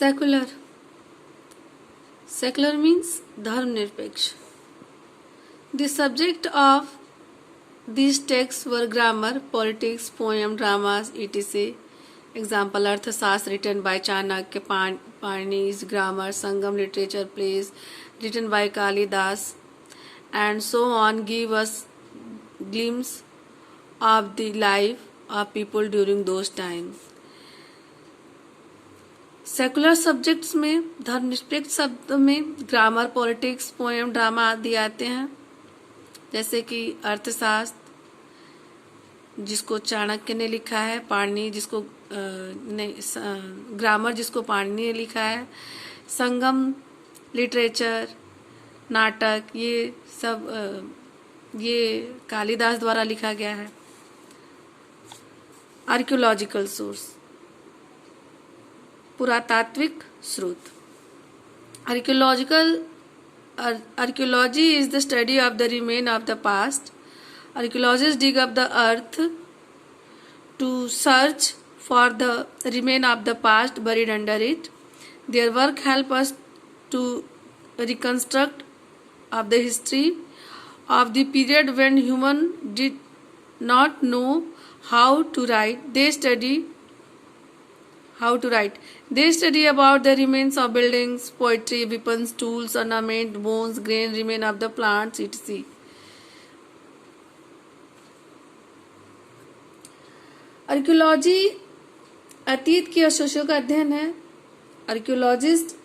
Secular means धर्मनिरपेक्ष. The subject of these texts were grammar, politics, poem, dramas, etc. Example: अर्थशास्त्र written by Chanakya, Panini's grammar, Sangam literature, plays written by Kalidas, and so on give us glimpse of the life of people during those times. Secular subjects में धर्मनिरपेक्ष शब्द में grammar, politics, poem, drama आदि आते हैं. जैसे कि अर्थशास्त्र जिसको चाणक्य ने लिखा है, पाणिनि जिसको ग्रामर जिसको पाणिनि ने लिखा है, संगम लिटरेचर, नाटक, ये सब ये कालिदास द्वारा लिखा गया है. आर्कियोलॉजिकल सोर्स, पुरातात्विक स्रोत. Archaeology is the study of the remains of the past. Archaeologists dig up the earth to search for the remains of the past buried under it. Their work helps us to reconstruct of the history of the period when humans did not know how to write. They study about the remains of buildings, poetry, weapons, tools, ornament, bones, grain, remain of the plants, etc. Archaeology अतीत के अवशेषों का अध्ययन है. Archaeologist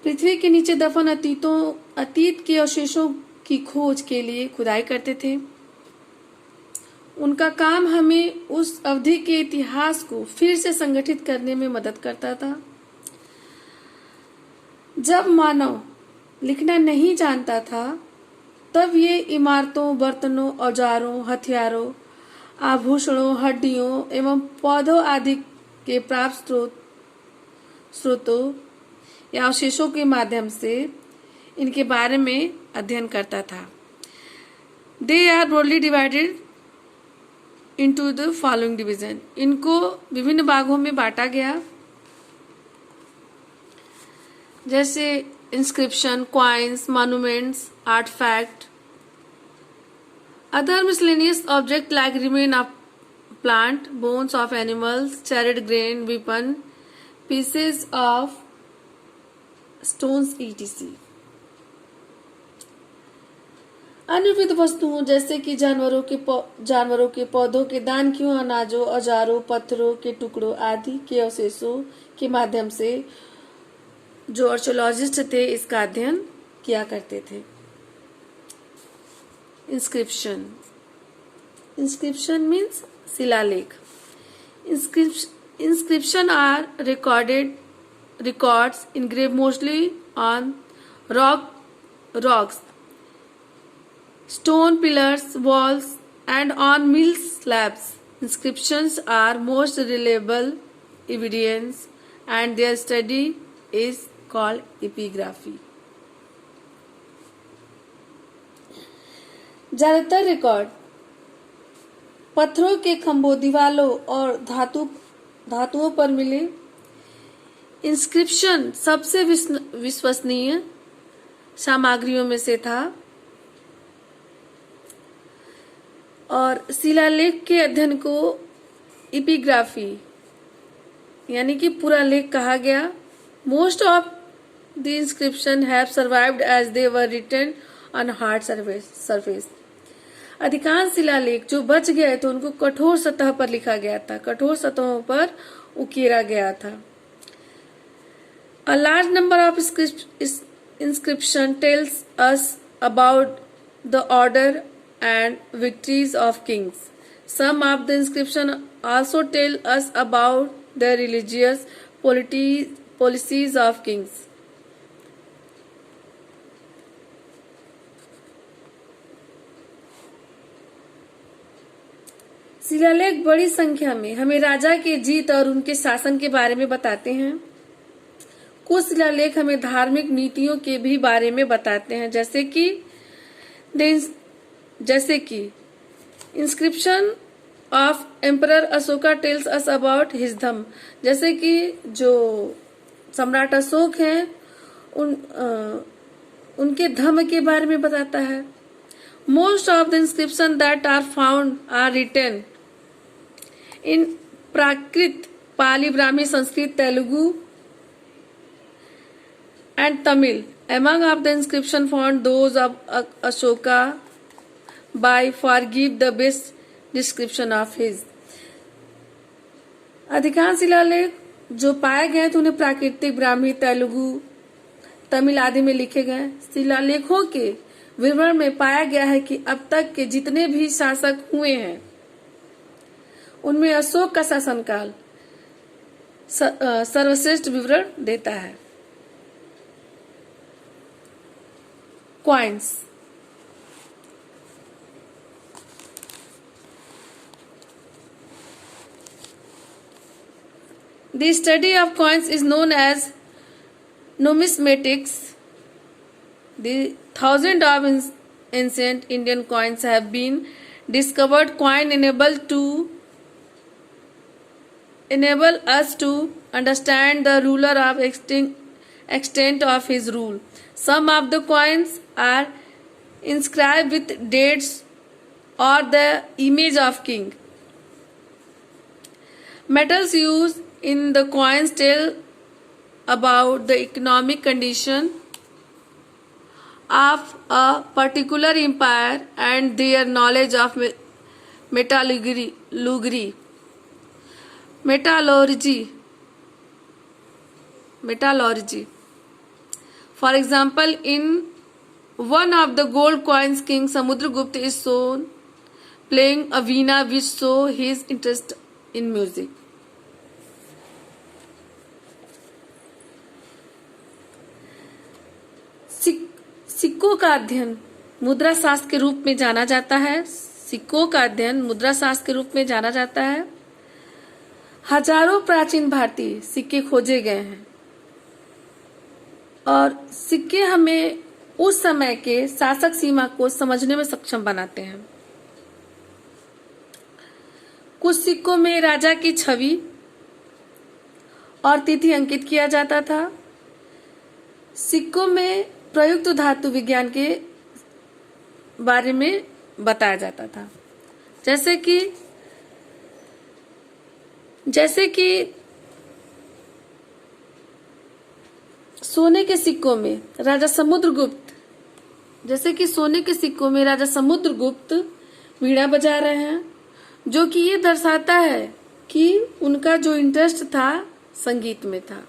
पृथ्वी के नीचे दफन अतीत के अवशेषों की खोज के लिए खुदाई करते थे. उनका काम हमें उस अवधि के इतिहास को फिर से संगठित करने में मदद करता था. जब मानव लिखना नहीं जानता था, तब ये इमारतों, बर्तनों, औजारों, हथियारों, आभूषणों, हड्डियों एवं पौधों आदि के प्राप्त स्रोतों या अवशेषों के माध्यम से इनके बारे में अध्ययन करता था. They are broadly divided into the following division. इनको विभिन्न भागों में बांटा गया, जैसे inscription, coins, monuments, artefact, other miscellaneous object like remain of plant, bones of animals, charred grain, weapon, pieces of stones, etc. अन्य विविध वस्तुओं जैसे कि जानवरों के पौधों के दान किए अनाजों, औजारों, पत्थरों के टुकड़ों आदि के अवशेषों के माध्यम से जो आर्कियोलॉजिस्ट थे इसका अध्ययन किया करते थे. इंस्क्रिप्शन मीन्स शिलालेख. Inscription are records engraved mostly on rocks, stone pillars, walls, and on mill slabs. Inscriptions are most reliable evidence, and their study is called epigraphy. ज्यादातर रिकॉर्ड पत्थरों के खंभों, दीवालों और धातुओं पर मिले. इंस्क्रिप्शन सबसे विश्वसनीय सामग्रियों में से था और शिलालेख के अध्ययन को एपिग्राफी यानी कि पुरालेख कहा गया. Most of the inscription have survived as they were written on hard surface. अधिकांश शिलालेख जो बच गए थे उनको कठोर सतह पर लिखा गया था, कठोर सतहों पर उकेरा गया था. A large number of inscription tells us about the order and victories of kings. Some of the inscription also tell us about the religious policies of kings. शिलालेख बड़ी संख्या में हमें राजा के जीत और उनके शासन के बारे में बताते हैं. कुछ शिलालेख हमें धार्मिक नीतियों के भी बारे में बताते हैं, जैसे कि inscription of emperor Ashoka tells us about his धम, जैसे कि जो सम्राट अशोक हैं उनके धम्म के बारे में बताता है। Most of the inscription that are found are written in Prakrit, Pali, Brahmi, Sanskrit, Telugu and Tamil. Among of the inscription found those of Ashoka by forgive the best description of his. अधिकांश शिलालेख जो पाए गए थे उन्हें प्राकृतिक, ब्राह्मी, तेलुगु, तमिल आदि में लिखे गए। शिलालेखों के विवरण में पाया गया है कि अब तक के जितने भी शासक हुए हैं उनमें अशोक का शासनकाल सर्वश्रेष्ठ विवरण देता है। Coins. The study of coins is known as numismatics. The thousands of ancient Indian coins have been discovered. Coin enable us to understand the ruler of extent of his rule. Some of the coins are inscribed with dates or the image of king. Metals used in the coins tell about the economic condition of a particular empire and their knowledge of metallurgy. For example, in one of the gold coins, King Samudragupta is shown playing a veena, which show his interest in music. सिक्कों का अध्ययन मुद्रा शास्त्र के रूप में जाना जाता है। सिक्कों का अध्ययन मुद्रा शास्त्र के रूप में जाना जाता है। हजारों प्राचीन भारतीय सिक्के खोजे गए हैं और सिक्के हमें उस समय के शासक सीमा को समझने में सक्षम बनाते हैं। कुछ सिक्कों में राजा की छवि और तिथि अंकित किया जाता था। सिक्कों में प्रयुक्त धातु विज्ञान के बारे में बताया जाता था, जैसे कि सोने के सिक्कों में राजा समुद्रगुप्त वीणा बजा रहे हैं, जो कि ये दर्शाता है कि उनका जो इंटरेस्ट था संगीत में था।